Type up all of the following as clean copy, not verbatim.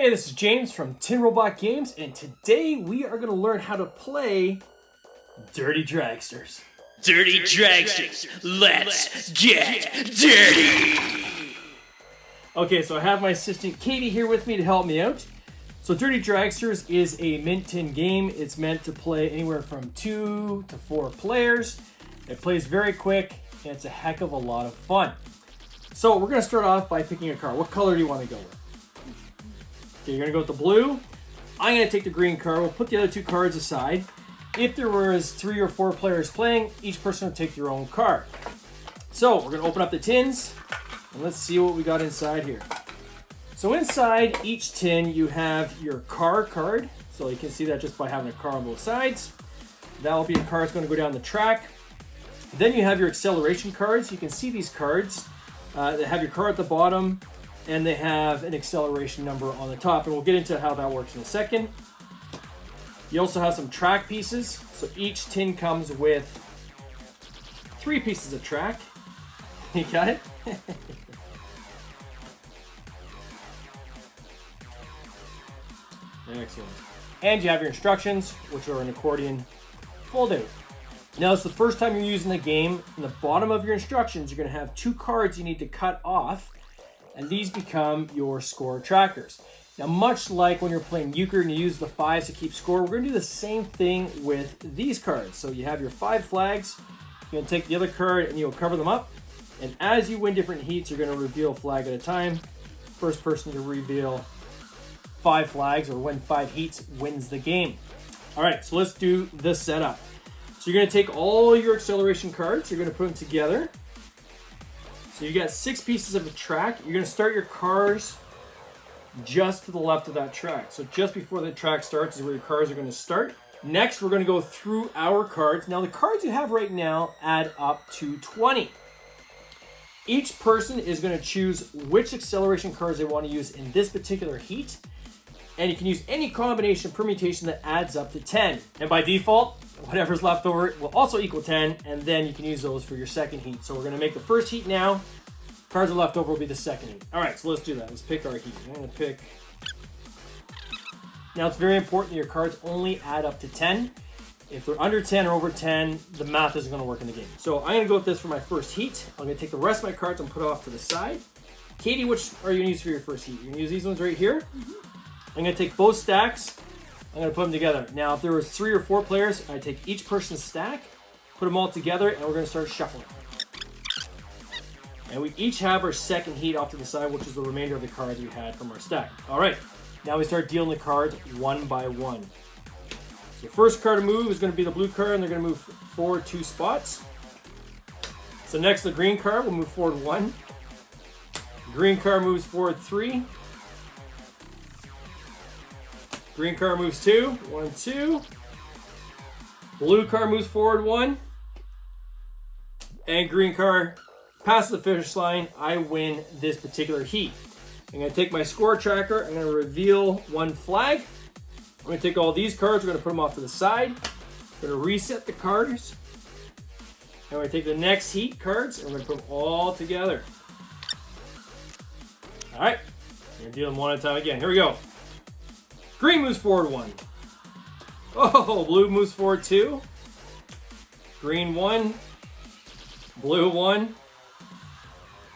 Hey, this is James from Tin Robot Games, and today we are going to learn how to play Dirty Dragsters. Dirty Dragsters, let's get dirty! Okay, so I have my assistant Katie here with me to help me out. So Dirty Dragsters is a mint tin game. It's meant to play anywhere from 2 to 4 players. It plays very quick, and it's a heck of a lot of fun. So we're going to start off by picking a card. What color do you want to go with? Okay, you're going to go with the blue. I'm going to take the green card. We'll put the other 2 cards aside. If there was 3 or 4 players playing, each person will take their own card. So we're going to open up the tins, and let's see what we got inside here. So inside each tin, you have your car card. So you can see that just by having a car on both sides. That will be a card that's going to go down the track. Then you have your acceleration cards. You can see these cards. They have your car at the bottom, and they have an acceleration number on the top. And we'll get into how that works in a second. You also have some track pieces. So each tin comes with 3 pieces of track. You got it? Excellent. And you have your instructions, which are an accordion fold out. Now, it's the first time you're using the game. In the bottom of your instructions, you're going to have 2 cards you need to cut off, and these become your score trackers. Now, much like when you're playing euchre and you use the 5s to keep score, we're going to do the same thing with these cards. So you have your 5 flags. You're going to take the other card and you'll cover them up. And as you win different heats, you're going to reveal a flag at a time. First person to reveal 5 flags or win 5 heats wins the game. All right, so let's do this setup. So you're going to take all your acceleration cards. You're going to put them together. So you got 6 pieces of a track. You're going to start your cars just to the left of that track. So just before the track starts is where your cars are going to start. Next, we're going to go through our cards. Now, the cards you have right now add up to 20. Each person is going to choose which acceleration cards they want to use in this particular heat. And you can use any combination permutation that adds up to 10. And by default, whatever's left over will also equal 10, and then you can use those for your second heat. So we're going to make the first heat now. Cards are left over will be the second heat. All right, so let's do that. Let's pick our heat. I'm going to pick... Now, it's very important that your cards only add up to 10. If they're under 10 or over 10, the math isn't going to work in the game. So I'm going to go with this for my first heat. I'm going to take the rest of my cards and put off to the side. Katie, which are you going to use for your first heat? You're going to use these ones right here. I'm going to take both stacks. I'm going to put them together. Now, if there was 3 or 4 players, I take each person's stack, put them all together, and we're going to start shuffling. And we each have our second heat off to the side, which is the remainder of the cards we had from our stack. All right, now we start dealing the cards one by one. So first card to move is going to be the blue card, and they're going to move forward 2 spots. So next, the green card will move forward 1. Green card moves forward 3. Green card moves 2. 1, 2. Blue card moves forward 1. And green card passes the finish line. I win this particular heat. I'm going to take my score tracker. I'm going to reveal 1 flag. I'm going to take all these cards. We're going to put them off to the side. I'm going to reset the cards. I'm going to take the next heat cards and we're going to put them all together. All right. I'm going to deal them one at a time again. Here we go. Green moves forward 1. Oh, blue moves forward 2. Green 1. Blue 1.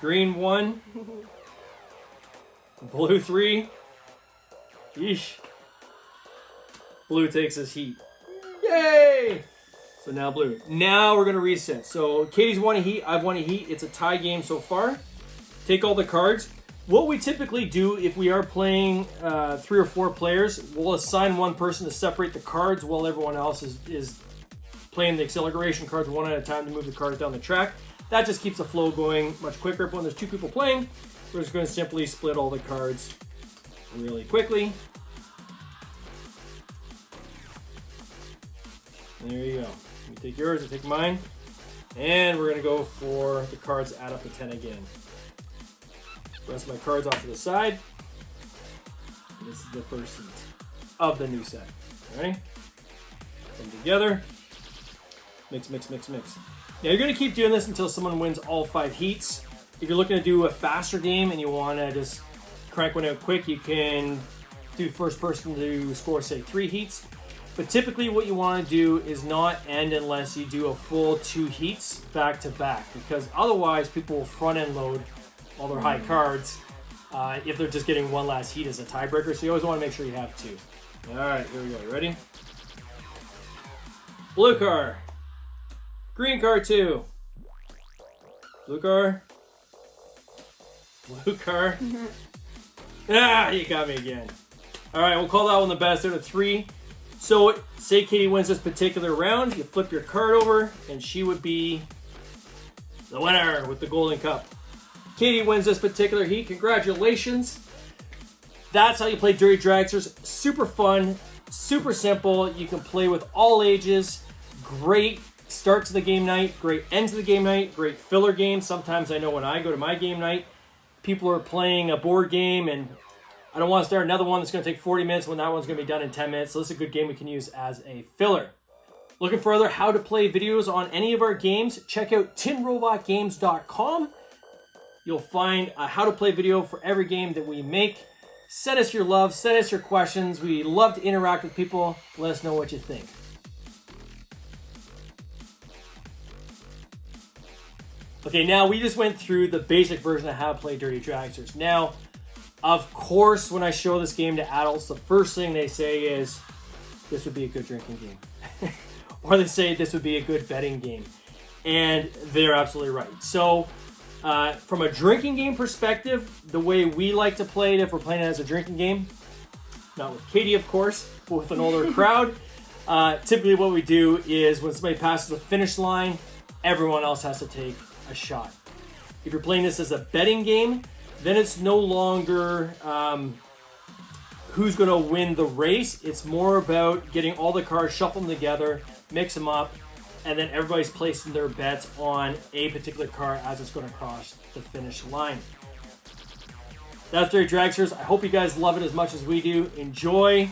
Green 1. Blue 3. Yeesh. Blue takes his heat. Yay! So now blue. Now we're going to reset. So Katie's won a heat. I've won a heat. It's a tie game so far. Take all the cards. What we typically do if we are playing 3 or 4 players, we'll assign one person to separate the cards while everyone else is playing the acceleration cards one at a time to move the cards down the track. That just keeps the flow going much quicker. But when there's 2 people playing, we're just going to simply split all the cards really quickly. And there you go. You take yours, I take mine. And we're going to go for the cards add up to 10 again. Rest of my cards off to the side. And this is the first heat of the new set. All right? Put them together. Mix, mix, mix, mix. Now you're going to keep doing this until someone wins all 5 heats. If you're looking to do a faster game and you want to just crank one out quick, you can do first person to score, say, 3 heats. But typically what you want to do is not end unless you do a full 2 heats back to back, because otherwise people will front end load all their high cards if they're just getting one last heat as a tiebreaker. So you always want to make sure you have 2. All right, here we go. You ready? Blue card. Green card 2. Blue card. Blue card. Ah, you got me again. All right, we'll call that one the best out of 3. So, say Katie wins this particular round, you flip your card over, and she would be the winner with the golden cup. Katie wins this particular heat. Congratulations. That's how you play Dirty Dragsters. Super fun, super simple. You can play with all ages. Great start to the game night, great end to the game night, great filler game. Sometimes I know when I go to my game night, people are playing a board game and I don't want to start another one that's going to take 40 minutes when that one's going to be done in 10 minutes. So this is a good game we can use as a filler. Looking for other how to play videos on any of our games? Check out tinrobotgames.com. You'll find a how to play video for every game that we make. Send us your love, send us your questions. We love to interact with people. Let us know what you think. Okay, now we just went through the basic version of how to play Dirty Dragsters. Now, of course, when I show this game to adults, the first thing they say is, this would be a good drinking game. Or they say this would be a good betting game. And they're absolutely right. So, from a drinking game perspective, the way we like to play it, if we're playing it as a drinking game, not with Katie, of course, but with an older crowd, typically what we do is when somebody passes the finish line, everyone else has to take a shot. If you're playing this as a betting game, then it's no longer who's going to win the race. It's more about getting all the cards, shuffle them together, mix them up, and then everybody's placing their bets on a particular card as it's going to cross the finish line. That's Dirty Dragsters. I hope you guys love it as much as we do. Enjoy.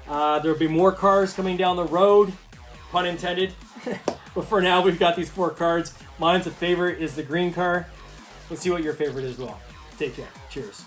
There'll be more cards coming down the road, pun intended. But for now, we've got these 4 cards. Mine's a favorite is the green card. Let's see what your favorite is as well. Take care. Cheers.